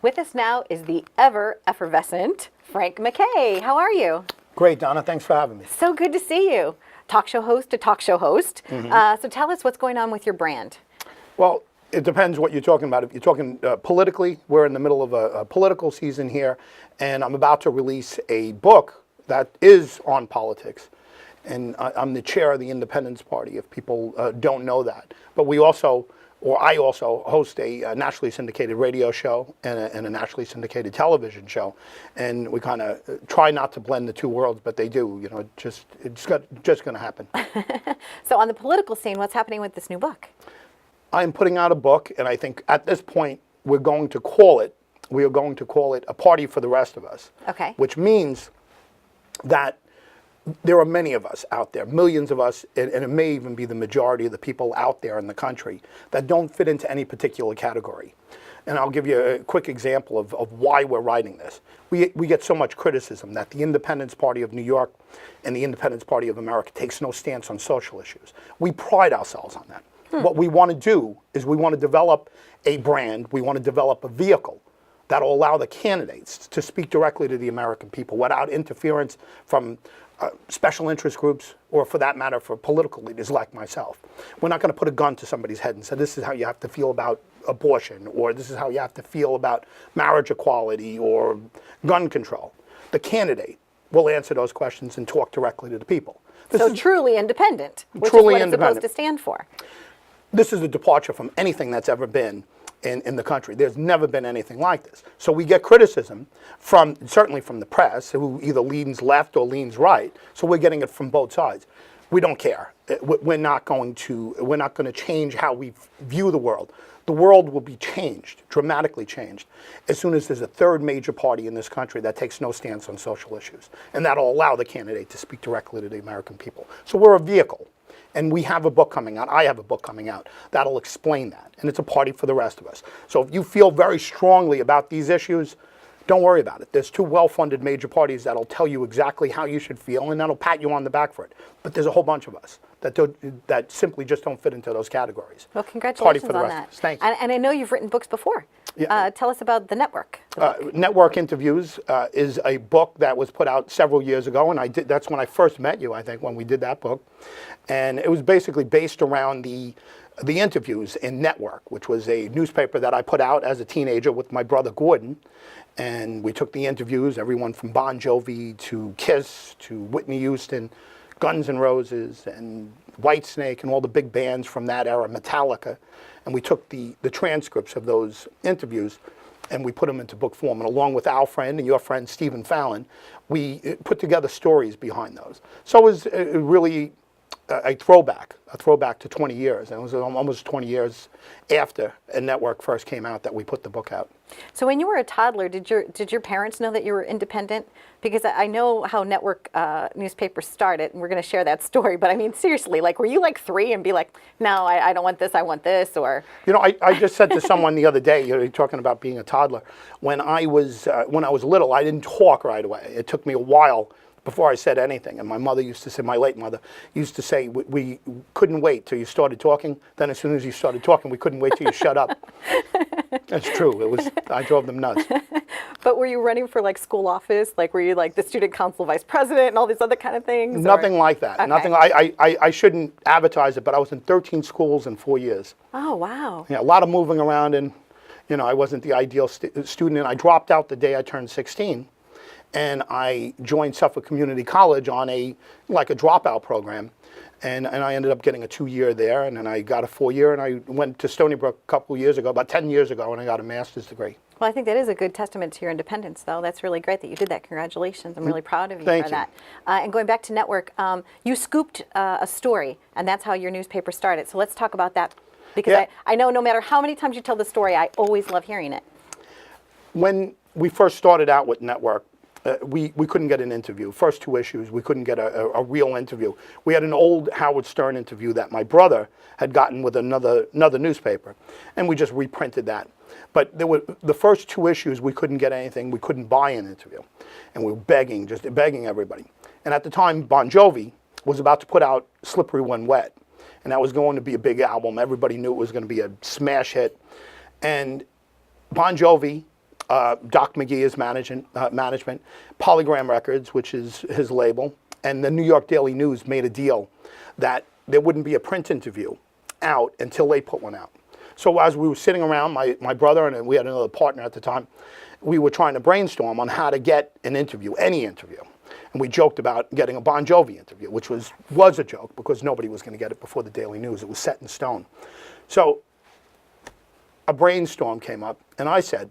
With us now is the ever effervescent Frank MacKay. How are you? Great, Donna. Thanks for having me. So good to see you. Talk show host to talk show host. So tell us what's going on with your brand. Well, it depends what you're talking about. If you're talking politically, we're in the middle of a political season here, and I'm about to release a book that is on politics. And I'm the chair of the Independence Party, if people don't know that. But I also host a nationally syndicated radio show and a nationally syndicated television show. And we kind of try not to blend the two worlds, but they do. You know, it's just going to happen. So on the political scene, what's happening with this new book? I'm putting out a book, and I think at this point we are going to call it A Party for the Rest of Us. Okay. Which means that there are many of us out there, millions of us, and it may even be the majority of the people out there in the country that don't fit into any particular category. And I'll give you a quick example of why we're writing this. We get so much criticism that the Independence Party of New York and the Independence Party of America takes no stance on social issues. We pride ourselves on that. What we want to do is we want to develop a brand, we want to develop a vehicle that will allow the candidates to speak directly to the American people without interference from special interest groups, or for that matter, for political leaders like myself. We're not going to put a gun to somebody's head and say, this is how you have to feel about abortion, or this is how you have to feel about marriage equality or gun control. The candidate will answer those questions and talk directly to the people. So truly independent, which truly is what it's independent. supposed to stand for. This is a departure from anything that's ever been in the country. There's never been anything like this. So we get criticism certainly from the press, who either leans left or leans right. So we're getting it from both sides. We don't care. We're not going to change how we view the world. The world will be changed, dramatically changed, as soon as there's a third major party in this country that takes no stance on social issues. And that'll allow the candidate to speak directly to the American people. So we're a vehicle. And we have a book coming out. I have a book coming out that'll explain that. And it's a party for the rest of us. So if you feel very strongly about these issues, don't worry about it. There's two well-funded major parties that'll tell you exactly how you should feel, and that'll pat you on the back for it. But there's a whole bunch of us that simply just don't fit into those categories. Well, congratulations for the on rest that. of us. Thank you. And I know you've written books before. Yeah. Tell us about the network. Network Interviews is a book that was put out several years ago, and that's when I first met you, I think, when we did that book. And it was basically based around the interviews in Network, which was a newspaper that I put out as a teenager with my brother Gordon. And we took the interviews, everyone from Bon Jovi to Kiss to Whitney Houston, Guns N' Roses and Whitesnake and all the big bands from that era, Metallica. And we took the transcripts of those interviews and we put them into book form. And along with our friend and your friend, Stephen Fallon, we put together stories behind those. So it was really a throwback to 20 years. And it was almost 20 years after a network first came out that we put the book out. So when you were a toddler, did your parents know that you were independent? Because I know how network newspapers started, and we're going to share that story. But I mean, seriously, like, were you like 3 and be like, no, I don't want this, I want this, or? You know, I just said to someone the other day, you're talking about being a toddler. When I was little, I didn't talk right away. It took me a while before I said anything. And my mother used to say, my late mother used to say, we couldn't wait till you started talking. Then as soon as you started talking, we couldn't wait till you shut up. That's true. I drove them nuts. But were you running for like school office? Like, were you like the student council vice president and all these other kind of things? Nothing like that. Okay. Nothing. I shouldn't advertise it, but I was in 13 schools in 4 years. Oh, wow. Yeah, a lot of moving around, and you know, I wasn't the ideal student. And I dropped out the day I turned 16. And I joined Suffolk Community College on a dropout program. And I ended up getting a 2-year there, and then I got a 4-year, and I went to Stony Brook a couple of years ago, about 10 years ago, and I got a master's degree. Well, I think that is a good testament to your independence, though. That's really great that you did that. Congratulations. I'm really proud of you Thank for you. that. And going back to Network, you scooped a story, and that's how your newspaper started. So let's talk about that. Because Yeah. I know no matter how many times you tell the story, I always love hearing it. When we first started out with Network, we couldn't get an interview. First 2 issues, we couldn't get a real interview. We had an old Howard Stern interview that my brother had gotten with another newspaper, and we just reprinted that. But the first 2 issues, we couldn't get anything. We couldn't buy an interview, and we were begging, just begging everybody. And at the time, Bon Jovi was about to put out Slippery When Wet, and that was going to be a big album. Everybody knew it was going to be a smash hit. And Bon Jovi Doc McGee is management, Polygram Records, which is his label, and the New York Daily News made a deal that there wouldn't be a print interview out until they put one out. So as we were sitting around, my brother and we had another partner at the time, we were trying to brainstorm on how to get an interview, any interview. And we joked about getting a Bon Jovi interview, which was a joke because nobody was going to get it before the Daily News. It was set in stone. So a brainstorm came up, and I said,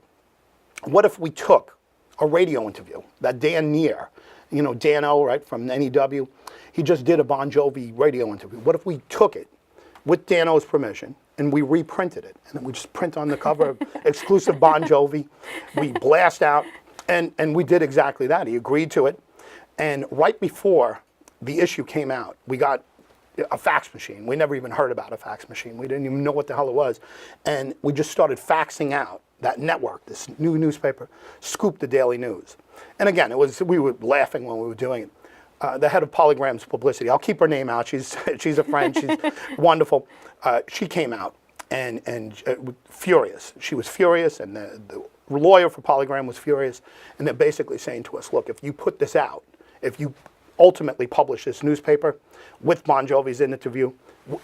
what if we took a radio interview that Dan Neer, you know, Dano, right, from NEW, he just did a Bon Jovi radio interview. What if we took it with Dano's permission and we reprinted it? And then we just print on the cover exclusive Bon Jovi. We blast out, and we did exactly that. He agreed to it. And right before the issue came out, we got a fax machine. We never even heard about a fax machine. We didn't even know what the hell it was. And we just started faxing out that network, this new newspaper, Scoop the Daily News. And again, we were laughing when we were doing it. The head of Polygram's publicity, I'll keep her name out. She's a friend. She's wonderful. She came out and furious. She was furious, and the lawyer for Polygram was furious. And they're basically saying to us, look, if you put this out, if you ultimately publish this newspaper with Bon Jovi's interview,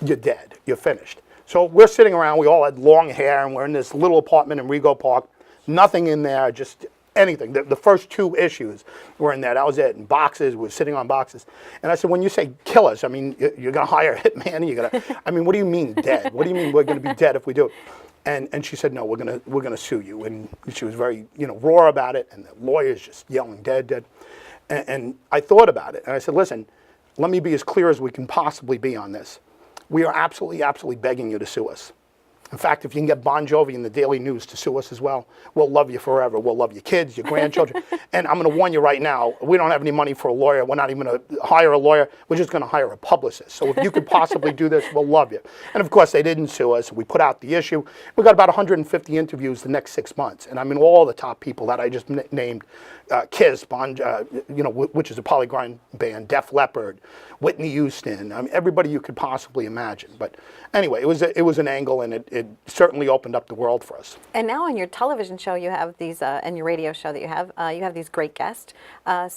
you're dead. You're finished. So we're sitting around. We all had long hair, and we're in this little apartment in Rego Park. Nothing in there, just anything. The first 2 issues were in there. That was it. And boxes. We were sitting on boxes. And I said, when you say kill us, I mean, you're going to hire a hitman? You're going to, I mean, what do you mean dead? What do you mean we're going to be dead if we do it? And she said, no, we're going to sue you. And she was very, raw about it. And the lawyer's just yelling, dead, dead. And I thought about it, and I said, listen, let me be as clear as we can possibly be on this. We are absolutely, absolutely begging you to sue us. In fact, if you can get Bon Jovi and the Daily News to sue us as well, we'll love you forever. We'll love your kids, your grandchildren. And I'm going to warn you right now, we don't have any money for a lawyer. We're not even going to hire a lawyer. We're just going to hire a publicist. So if you could possibly do this, we'll love you. And of course, they didn't sue us. We put out the issue. We got about 150 interviews the next 6 months. And I mean, all the top people that I just named, Kiss, which is a Polygram band, Def Leppard, Whitney Houston, I mean, everybody you could possibly imagine. But anyway, it was an angle, and it certainly opened up the world for us. And now on your television show, you have these, and your radio show that you have these great guests. And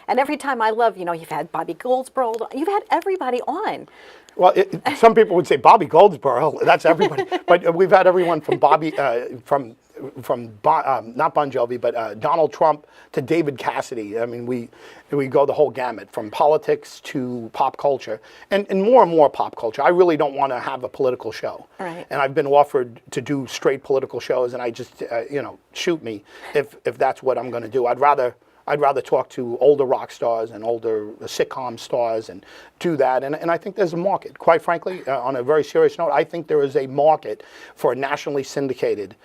every time I love, you've had Bobby Goldsboro, you've had everybody on. Well, some people would say Bobby Goldsboro, that's everybody. But we've had everyone from Bobby, not Bon Jovi, but Donald Trump to David Cassidy. I mean, we go the whole gamut, from politics to pop culture, and more pop culture. I really don't want to have a political show. Right. And I've been offered to do straight political shows, and I just, shoot me if that's what I'm going to do. I'd rather talk to older rock stars and older sitcom stars and do that. And I think there's a market. Quite frankly, on a very serious note, I think there is a market for a nationally syndicated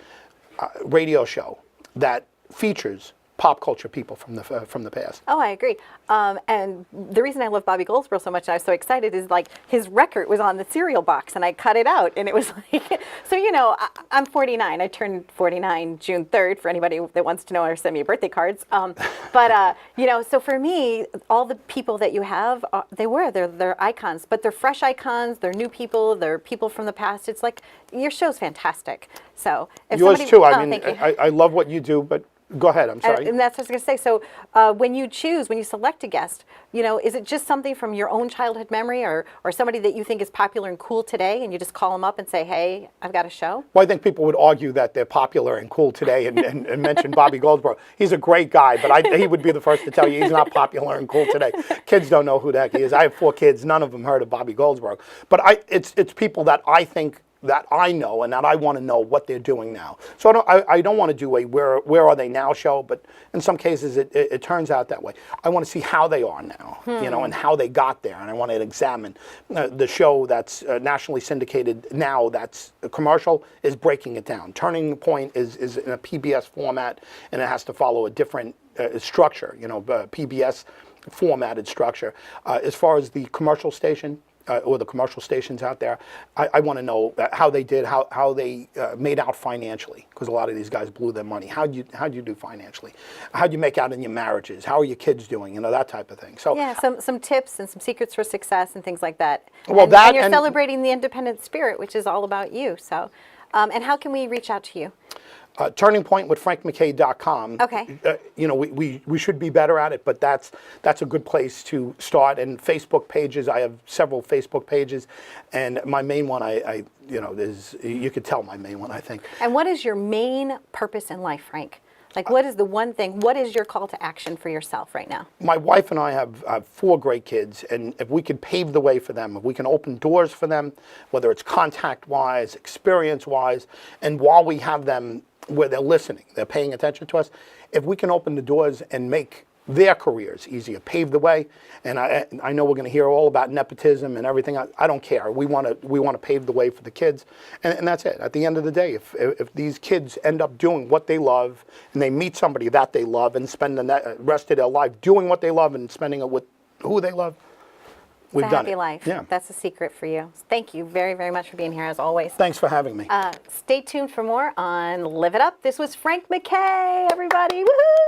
radio show that features pop culture people from the past. Oh, I agree. And the reason I love Bobby Goldsboro so much and I was so excited is like his record was on the cereal box and I cut it out and it was like, so I'm 49. I turned 49 June 3rd for anybody that wants to know or send me birthday cards. So for me, all the people that you have, they're icons, but they're fresh icons, they're new people, they're people from the past. It's like, your show's fantastic. So if yours somebody, too. I mean, thank you. I love what you do, but go ahead, I'm sorry. And that's what I was going to say. So when you select a guest, is it just something from your own childhood memory or somebody that you think is popular and cool today and you just call them up and say, hey, I've got a show? Well, I think people would argue that they're popular and cool today and mention Bobby Goldsboro. He's a great guy, but he would be the first to tell you he's not popular and cool today. Kids don't know who the heck he is. I have 4 kids. None of them heard of Bobby Goldsboro. But it's people that I think that I know and that I want to know what they're doing now. So I don't want to do a where are they now show, but in some cases it turns out that way. I want to see how they are now, and how they got there, and I want to examine the show that's nationally syndicated now that's commercial is breaking it down. Turning Point is in a PBS format, and it has to follow a different structure, PBS formatted structure. As far as the commercial station, or the commercial stations out there, I want to know how they did, how they made out financially, because a lot of these guys blew their money. How'd you do financially? How'd you make out in your marriages? How are your kids doing? That type of thing. So yeah, some tips and some secrets for success and things like that. Well, and you're celebrating the independent spirit, which is all about you. So, and how can we reach out to you? turningpointwithfrankmckay.com. Okay. You know, we should be better at it, but that's a good place to start. And Facebook pages, I have several Facebook pages, and my main one, I you know, is, you could tell my main one, I think. And what is your main purpose in life, Frank? Like, what is the one thing, what is your call to action for yourself right now? My wife and I have 4 great kids, and if we could pave the way for them, if we can open doors for them, whether it's contact-wise, experience-wise, and while we have them where they're listening, they're paying attention to us, if we can open the doors and make their careers easier, pave the way, and I know we're going to hear all about nepotism and everything. I don't care. We want to pave the way for the kids, and that's it. At the end of the day, if these kids end up doing what they love and they meet somebody that they love and spend the rest of their life doing what they love and spending it with who they love, we've It's a done happy it. life. Yeah. That's the secret for you. Thank you very, very much for being here as always. Thanks for having me. Stay tuned for more on Live It Up. This was Frank MacKay, everybody. Woohoo!